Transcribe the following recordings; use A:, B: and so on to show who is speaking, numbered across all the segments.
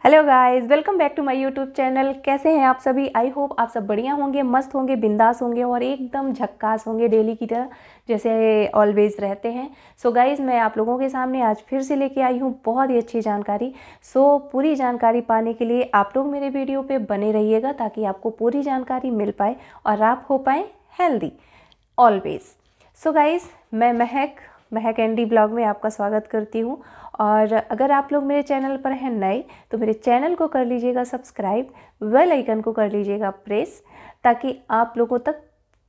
A: Hello guys, welcome back to my YouTube channel. कैसे हैं आप सभी? आई होप आप सब बढ़िया होंगे, मस्त होंगे, बिंदास होंगे और एकदम झक्कास होंगे डेली की तरह जैसे ऑलवेज रहते हैं। सो गाइस, मैं आप लोगों के सामने आज फिर से लेके आई हूँ बहुत ही अच्छी जानकारी। सो पूरी जानकारी पाने के लिए आप लोग मेरे वीडियो पे बने रहिएगा ताकि आपको पूरी जानकारी मिल पाए और आप हो पाए हेल्दी ऑलवेज। सो गाइस, मैं महक एंडी ब्लॉग में आपका स्वागत करती हूँ। और अगर आप लोग मेरे चैनल पर हैं नए तो मेरे चैनल को कर लीजिएगा सब्सक्राइब, बेल आइकन को कर लीजिएगा प्रेस, ताकि आप लोगों तक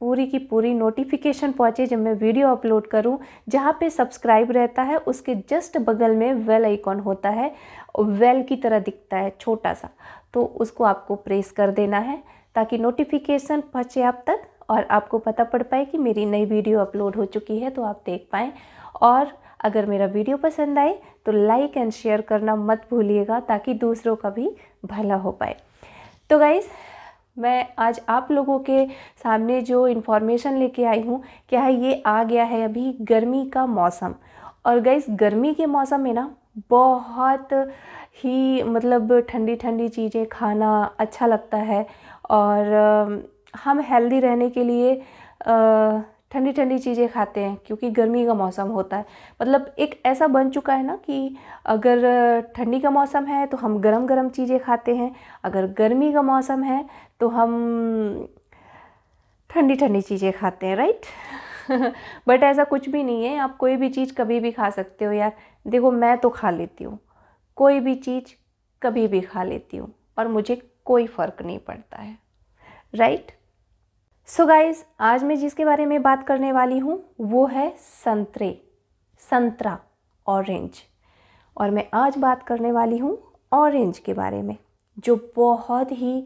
A: पूरी की पूरी नोटिफिकेशन पहुँचे जब मैं वीडियो अपलोड करूँ। जहाँ पे सब्सक्राइब रहता है उसके जस्ट बगल में बेल आइकन होता है, वेल की तरह दिखता है छोटा सा, तो उसको आपको प्रेस कर देना है ताकि नोटिफिकेशन पहुँचे आप तक और आपको पता पड़ पाए कि मेरी नई वीडियो अपलोड हो चुकी है, तो आप देख पाएँ। और अगर मेरा वीडियो पसंद आए तो लाइक एंड शेयर करना मत भूलिएगा ताकि दूसरों का भी भला हो पाए। तो गाइज़, मैं आज आप लोगों के सामने जो इन्फॉर्मेशन लेके आई हूँ, क्या है, ये आ गया है अभी गर्मी का मौसम। और गाइज़, गर्मी के मौसम में ना बहुत ही मतलब ठंडी ठंडी चीज़ें खाना अच्छा लगता है। और हम हेल्दी रहने के लिए ठंडी ठंडी चीज़ें खाते हैं क्योंकि गर्मी का मौसम होता है। मतलब एक ऐसा बन चुका है ना कि अगर ठंडी का मौसम है तो हम गरम गरम चीज़ें खाते हैं, अगर गर्मी का मौसम है तो हम ठंडी ठंडी चीज़ें खाते हैं, राइट। बट ऐसा कुछ भी नहीं है, आप कोई भी चीज़ कभी भी खा सकते हो यार। देखो, मैं तो खा लेती हूँ, कोई भी चीज़ कभी भी खा लेती हूँ और मुझे कोई फ़र्क नहीं पड़ता है, राइट। सो गाइज, आज मैं जिसके बारे में बात करने वाली हूँ वो है संतरा, ऑरेंज। और मैं आज बात करने वाली हूँ ऑरेंज के बारे में, जो बहुत ही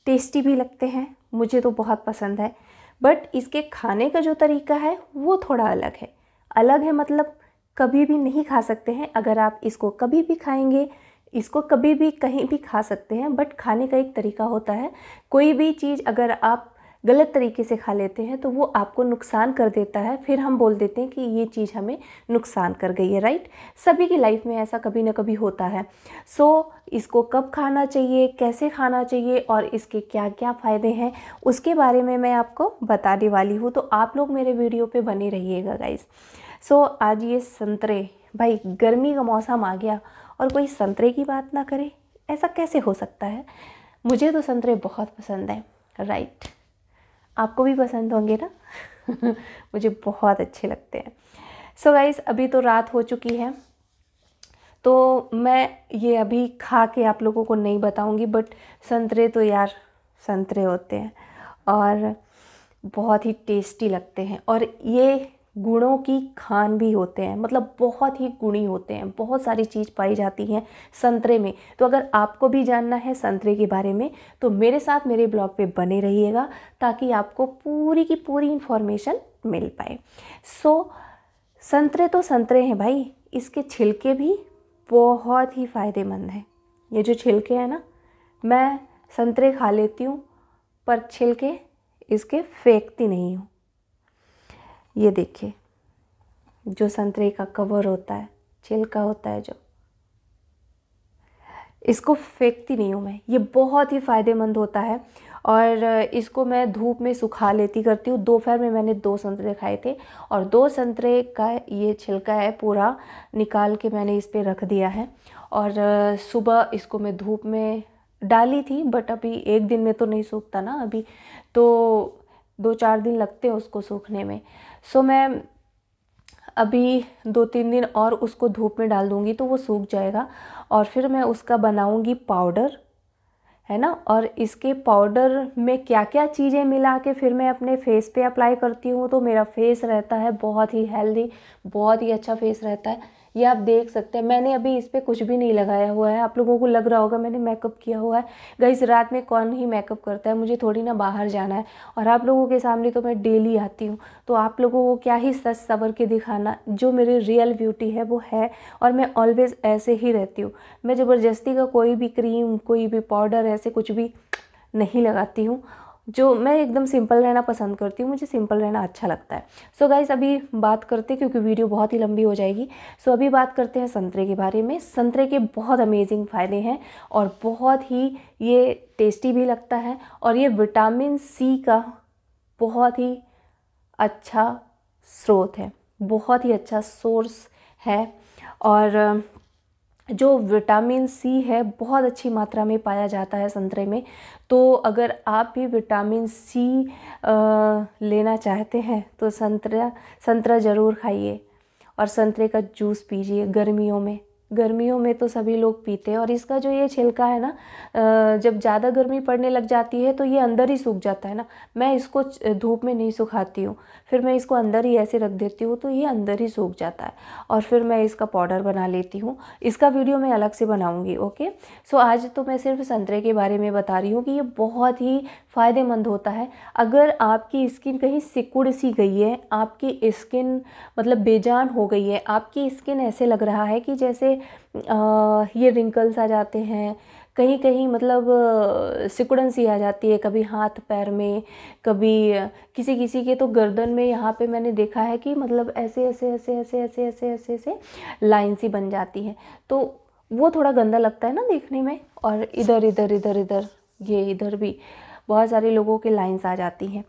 A: टेस्टी भी लगते हैं, मुझे तो बहुत पसंद है। बट इसके खाने का जो तरीका है वो थोड़ा अलग है, मतलब कभी भी नहीं खा सकते हैं। अगर आप इसको कभी भी खाएंगे, इसको कभी भी कहीं भी खा सकते हैं, बट खाने का एक तरीका होता है। कोई भी चीज़ अगर आप गलत तरीके से खा लेते हैं तो वो आपको नुकसान कर देता है, फिर हम बोल देते हैं कि ये चीज़ हमें नुकसान कर गई है, राइट। सभी की लाइफ में ऐसा कभी ना कभी होता है। सो इसको कब खाना चाहिए, कैसे खाना चाहिए और इसके क्या क्या फ़ायदे हैं, उसके बारे में मैं आपको बताने वाली हूँ। तो आप लोग मेरे वीडियो पे बने रहिएगा गाइस। सो आज ये संतरे, भाई गर्मी का मौसम आ गया और कोई संतरे की बात ना करे, ऐसा कैसे हो सकता है। मुझे तो संतरे बहुत पसंद है, राइट। आपको भी पसंद होंगे ना। मुझे बहुत अच्छे लगते हैं। सो गाइस, अभी तो रात हो चुकी है तो मैं ये अभी खा के आप लोगों को नहीं बताऊंगी, बट संतरे तो यार संतरे होते हैं और बहुत ही टेस्टी लगते हैं। और ये गुणों की खान भी होते हैं, मतलब बहुत ही गुणी होते हैं, बहुत सारी चीज़ पाई जाती हैं संतरे में। तो अगर आपको भी जानना है संतरे के बारे में तो मेरे साथ मेरे ब्लॉग पे बने रहिएगा ताकि आपको पूरी की पूरी इन्फॉर्मेशन मिल पाए। सो संतरे तो संतरे हैं भाई, इसके छिलके भी बहुत ही फ़ायदेमंद हैं। ये जो छिलके हैं ना, मैं संतरे खा लेती हूँ पर छिलके इसके फेंकती नहीं हूँ। ये देखिए, जो संतरे का कवर होता है, छिलका होता है जो, इसको फेंकती नहीं हूँ मैं। ये बहुत ही फ़ायदेमंद होता है और इसको मैं धूप में सुखा लेती करती हूँ। दोपहर में मैंने 2 संतरे खाए थे और 2 संतरे का ये छिलका है पूरा निकाल के मैंने इस पे रख दिया है। और सुबह इसको मैं धूप में डाली थी, बट अभी एक दिन में तो नहीं सूखता ना, अभी तो 2-4 दिन लगते हैं उसको सूखने में। सो मैं अभी 2-3 दिन और उसको धूप में डाल दूँगी तो वो सूख जाएगा और फिर मैं उसका बनाऊँगी पाउडर, है ना। और इसके पाउडर में क्या क्या चीज़ें मिला के फिर मैं अपने फेस पे अप्लाई करती हूँ तो मेरा फेस रहता है बहुत ही हेल्दी, बहुत ही अच्छा फेस रहता है। ये आप देख सकते हैं, मैंने अभी इस पर कुछ भी नहीं लगाया हुआ है। आप लोगों को लग रहा होगा मैंने मेकअप किया हुआ है। गाइस, रात में कौन ही मेकअप करता है, मुझे थोड़ी ना बाहर जाना है और आप लोगों के सामने तो मैं डेली आती हूँ, तो आप लोगों को क्या ही सच सवर के दिखाना, जो मेरी रियल ब्यूटी है वो है। और मैं ऑलवेज़ ऐसे ही रहती हूँ, मैं ज़बरदस्ती का कोई भी क्रीम, कोई भी पाउडर ऐसे कुछ भी नहीं लगाती हूँ। जो मैं एकदम सिंपल रहना पसंद करती हूँ, मुझे सिंपल रहना अच्छा लगता है। सो गाइस अभी बात करते, क्योंकि वीडियो बहुत ही लंबी हो जाएगी, सो अभी बात करते हैं संतरे के बारे में। संतरे के बहुत अमेजिंग फ़ायदे हैं और बहुत ही ये टेस्टी भी लगता है, और ये विटामिन सी का बहुत ही अच्छा स्रोत है, बहुत ही अच्छा सोर्स है। और जो विटामिन सी है बहुत अच्छी मात्रा में पाया जाता है संतरे में। तो अगर आप भी विटामिन सी लेना चाहते हैं तो संतरा ज़रूर खाइए और संतरे का जूस पीजिए गर्मियों में। गर्मियों में तो सभी लोग पीते हैं, और इसका जो ये छिलका है ना, जब ज़्यादा गर्मी पड़ने लग जाती है तो ये अंदर ही सूख जाता है ना। मैं इसको धूप में नहीं सुखाती हूँ, फिर मैं इसको अंदर ही ऐसे रख देती हूँ तो ये अंदर ही सूख जाता है, और फिर मैं इसका पाउडर बना लेती हूँ। इसका वीडियो मैं अलग से बनाऊँगी, ओके। सो आज तो मैं सिर्फ संतरे के बारे में बता रही हूँ कि ये बहुत ही फ़ायदेमंद होता है। अगर आपकी स्किन कहीं सिकुड़ सी गई है, आपकी स्किन मतलब बेजान हो गई है, आपकी स्किन ऐसे लग रहा है कि जैसे ये रिंकल्स आ जाते हैं कहीं कहीं, मतलब सिकुड़न सी आ जाती है कभी हाथ पैर में, कभी किसी किसी के तो गर्दन में, यहाँ पे मैंने देखा है कि मतलब ऐसे ऐसे ऐसे ऐसे ऐसे ऐसे ऐसे ऐसे लाइन सी बन जाती है। तो वो थोड़ा गंदा लगता है ना देखने में। और इधर इधर इधर इधर ये इधर भी बहुत सारे लोगों के लाइंस आ जाती हैं।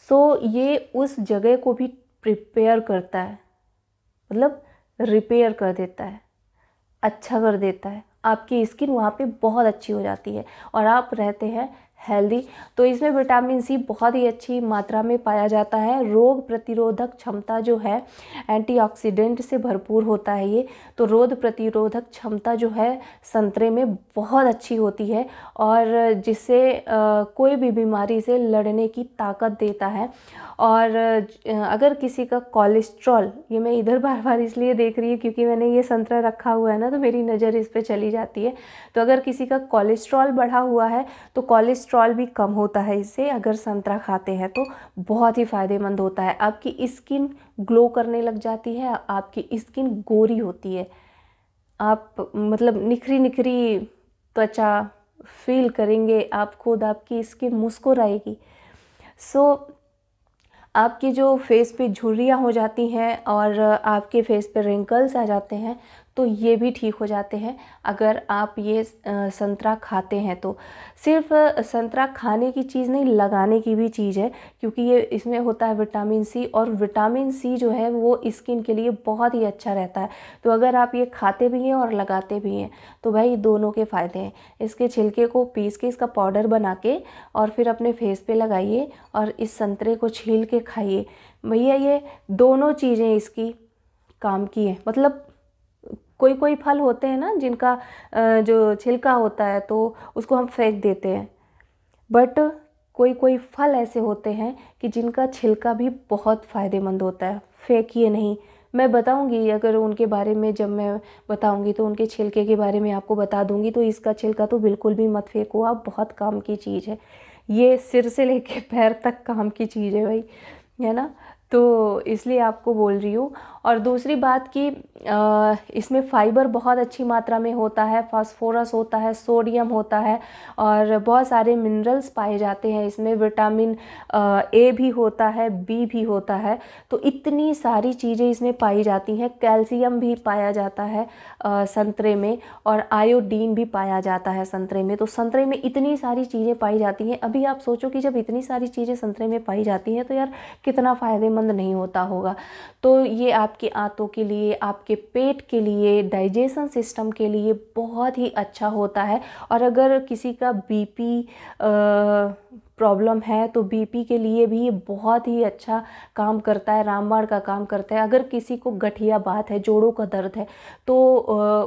A: सो ये उस जगह को भी प्रिपेयर करता है, मतलब रिपेयर कर देता है, अच्छा कर देता है। आपकी स्किन वहाँ पे बहुत अच्छी हो जाती है और आप रहते हैं हेल्दी। तो इसमें विटामिन सी बहुत ही अच्छी मात्रा में पाया जाता है। रोग प्रतिरोधक क्षमता जो है, एंटीऑक्सीडेंट से भरपूर होता है ये, तो रोग प्रतिरोधक क्षमता जो है संतरे में बहुत अच्छी होती है, और जिससे कोई भी बीमारी से लड़ने की ताकत देता है। और अगर किसी का कोलेस्ट्रॉल, ये मैं इधर बार बार इसलिए देख रही हूँ क्योंकि मैंने ये संतरा रखा हुआ है ना, तो मेरी नज़र इस पे चली जाती है। तो अगर किसी का कोलेस्ट्रॉल बढ़ा हुआ है तो कोलेस्ट्रॉल भी कम होता है इससे, अगर संतरा खाते हैं तो बहुत ही फ़ायदेमंद होता है। आपकी स्किन ग्लो करने लग जाती है, आपकी स्किन गोरी होती है, आप मतलब निखरी निखरी त्वचा फील करेंगे आप खुद, आपकी स्किन मुस्कुराएगी। सो आपकी जो फेस पे झुर्रियाँ हो जाती हैं और आपके फेस पे रिंकल्स आ जाते हैं, तो ये भी ठीक हो जाते हैं अगर आप ये संतरा खाते हैं तो। सिर्फ संतरा खाने की चीज़ नहीं, लगाने की भी चीज़ है, क्योंकि ये इसमें होता है विटामिन सी, और विटामिन सी जो है वो स्किन के लिए बहुत ही अच्छा रहता है। तो अगर आप ये खाते भी हैं और लगाते भी हैं तो भाई दोनों के फ़ायदे हैं। इसके छिलके को पीस के इसका पाउडर बना के और फिर अपने फेस पे लगाइए, और इस संतरे को छील के खाइए। भैया ये दोनों चीज़ें इसकी काम की हैं। मतलब कोई कोई फल होते हैं ना जिनका जो छिलका होता है तो उसको हम फेंक देते हैं, बट कोई कोई फल ऐसे होते हैं कि जिनका छिलका भी बहुत फ़ायदेमंद होता है, फेंकिए नहीं। मैं बताऊंगी अगर उनके बारे में, जब मैं बताऊंगी तो उनके छिलके के बारे में आपको बता दूंगी। तो इसका छिलका तो बिल्कुल भी मत फेंको आप, बहुत काम की चीज़ है ये, सिर से लेके पैर तक काम की चीज़ है भाई, है ना। तो इसलिए आपको बोल रही हूँ। और दूसरी बात कि इसमें फाइबर बहुत अच्छी मात्रा में होता है, फास्फोरस होता है, सोडियम होता है, और बहुत सारे मिनरल्स पाए जाते हैं इसमें। विटामिन ए भी होता है, बी भी होता है, तो इतनी सारी चीज़ें इसमें पाई जाती हैं। कैल्शियम भी पाया जाता है संतरे में, और आयोडीन भी पाया जाता है संतरे में। तो संतरे में इतनी सारी चीज़ें पाई जाती हैं। अभी आप सोचो कि जब इतनी सारी चीज़ें संतरे में पाई जाती हैं तो यार कितना फ़ायदेमंद नहीं होता होगा। तो ये आपके आंतों के लिए, आपके पेट के लिए, डाइजेशन सिस्टम के लिए बहुत ही अच्छा होता है। और अगर किसी का बीपी प्रॉब्लम है तो बीपी के लिए भी ये बहुत ही अच्छा काम करता है, रामबाण का काम करता है। अगर किसी को गठिया बात है, जोड़ों का दर्द है, तो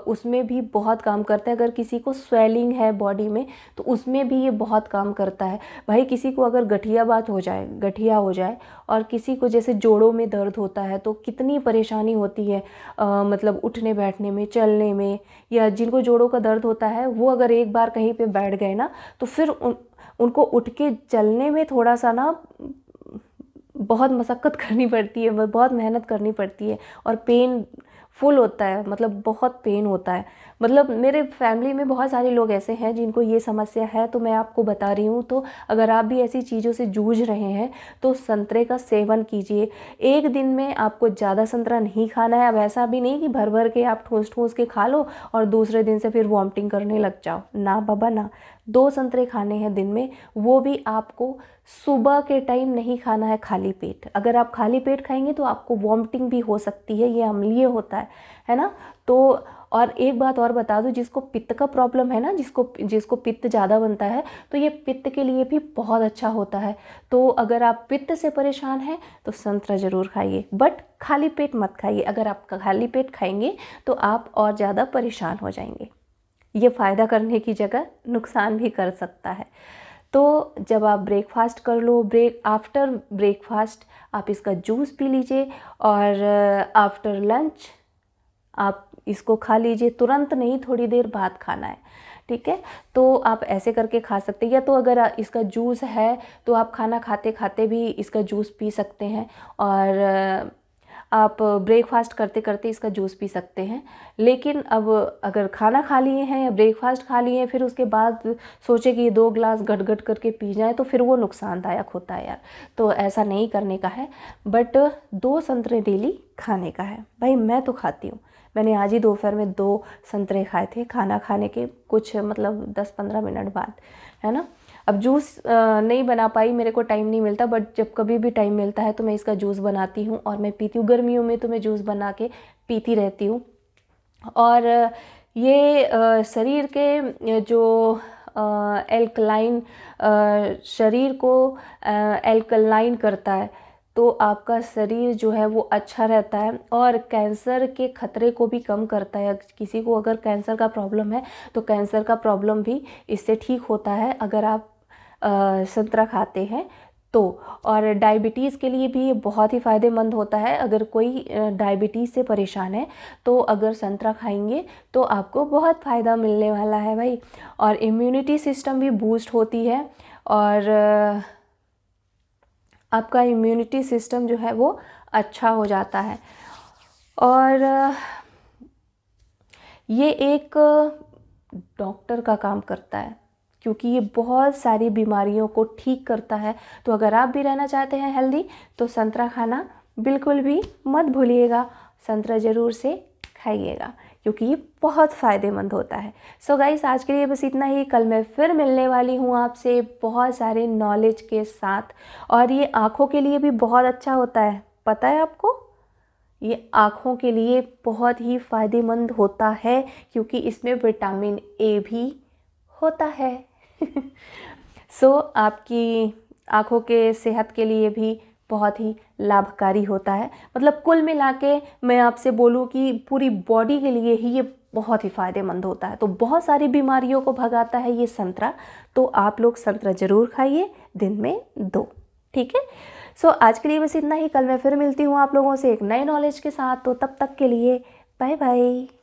A: उसमें भी बहुत काम करता है। अगर किसी को स्वेलिंग है बॉडी में तो उसमें भी ये बहुत काम करता है। भाई किसी को अगर गठिया बात हो जाए, गठिया हो जाए, और किसी को जैसे जोड़ों में दर्द होता है तो कितनी परेशानी होती है, मतलब उठने बैठने में, चलने में, या जिनको जोड़ों का दर्द होता है वो अगर एक बार कहीं पे बैठ गए ना तो फिर उनको उठ के चलने में थोड़ा सा ना बहुत मशक्क़त करनी पड़ती है, बहुत मेहनत करनी पड़ती है, और पेन फुल होता है, मतलब बहुत पेन होता है। मतलब मेरे फैमिली में बहुत सारे लोग ऐसे हैं जिनको ये समस्या है, तो मैं आपको बता रही हूँ। तो अगर आप भी ऐसी चीज़ों से जूझ रहे हैं तो संतरे का सेवन कीजिए। एक दिन में आपको ज़्यादा संतरा नहीं खाना है। अब ऐसा भी नहीं कि भर भर के आप ठूस ठूस के खा लो और दूसरे दिन से फिर वॉमिटिंग करने लग जाओ, ना बाबा ना। 2 संतरे खाने हैं दिन में, वो भी आपको सुबह के टाइम नहीं खाना है खाली पेट। अगर आप खाली पेट खाएंगे तो आपको वॉमिटिंग भी हो सकती है, ये अम्लीय होता है ना। तो और एक बात और बता दूं, जिसको पित्त का प्रॉब्लम है ना, जिसको पित्त ज़्यादा बनता है, तो ये पित्त के लिए भी बहुत अच्छा होता है। तो अगर आप पित्त से परेशान हैं तो संतरा ज़रूर खाइए, बट खाली पेट मत खाइए। अगर आप खाली पेट खाएंगे तो आप और ज़्यादा परेशान हो जाएंगे। ये फ़ायदा करने की जगह नुकसान भी कर सकता है। तो जब आप ब्रेकफास्ट कर लो, आफ्टर ब्रेकफास्ट आप इसका जूस पी लीजिए, और आफ्टर लंच आप इसको खा लीजिए। तुरंत नहीं, थोड़ी देर बाद खाना है, ठीक है। तो आप ऐसे करके खा सकते हैं, या तो अगर इसका जूस है तो आप खाना खाते खाते भी इसका जूस पी सकते हैं, और आप ब्रेकफास्ट करते करते इसका जूस पी सकते हैं। लेकिन अब अगर खाना खा लिए हैं या ब्रेकफास्ट खा लिए हैं फिर उसके बाद सोचे कि ये 2 ग्लास गट गट करके पी जाए, तो फिर वो नुकसानदायक होता है यार। तो ऐसा नहीं करने का है, बट 2 संतरे डेली खाने का है। भाई मैं तो खाती हूँ, मैंने आज ही दोपहर में 2 संतरे खाए थे, खाना खाने के कुछ मतलब 10-15 मिनट बाद, है ना। अब जूस नहीं बना पाई, मेरे को टाइम नहीं मिलता, बट जब कभी भी टाइम मिलता है तो मैं इसका जूस बनाती हूँ और मैं पीती हूँ। गर्मियों में तो मैं जूस बना के पीती रहती हूँ। और ये शरीर के जो एल्कलाइन, शरीर को एल्कलाइन करता है, तो आपका शरीर जो है वो अच्छा रहता है, और कैंसर के खतरे को भी कम करता है। किसी को अगर कैंसर का प्रॉब्लम है तो कैंसर का प्रॉब्लम भी इससे ठीक होता है अगर आप संतरा खाते हैं तो। और डायबिटीज़ के लिए भी ये बहुत ही फ़ायदेमंद होता है। अगर कोई डायबिटीज़ से परेशान है तो अगर संतरा खाएंगे तो आपको बहुत फ़ायदा मिलने वाला है भाई। और इम्यूनिटी सिस्टम भी बूस्ट होती है, और आपका इम्यूनिटी सिस्टम जो है वो अच्छा हो जाता है। और ये एक डॉक्टर का काम करता है, क्योंकि ये बहुत सारी बीमारियों को ठीक करता है। तो अगर आप भी रहना चाहते हैं हेल्दी तो संतरा खाना बिल्कुल भी मत भूलिएगा, संतरा ज़रूर से खाइएगा, क्योंकि ये बहुत फ़ायदेमंद होता है। सो गाइस, आज के लिए बस इतना ही। कल मैं फिर मिलने वाली हूँ आपसे बहुत सारे नॉलेज के साथ। और ये आँखों के लिए भी बहुत अच्छा होता है, पता है आपको? ये आँखों के लिए बहुत ही फ़ायदेमंद होता है, क्योंकि इसमें विटामिन ए भी होता है। सो आपकी आँखों के सेहत के लिए भी बहुत ही लाभकारी होता है। मतलब कुल मिला के मैं आपसे बोलूँ कि पूरी बॉडी के लिए ही ये बहुत ही फ़ायदेमंद होता है। तो बहुत सारी बीमारियों को भगाता है ये संतरा। तो आप लोग संतरा ज़रूर खाइए, दिन में 2, ठीक है। सो आज के लिए बस इतना ही। कल मैं फिर मिलती हूँ आप लोगों से एक नए नॉलेज के साथ। तो तब तक के लिए बाय बाय।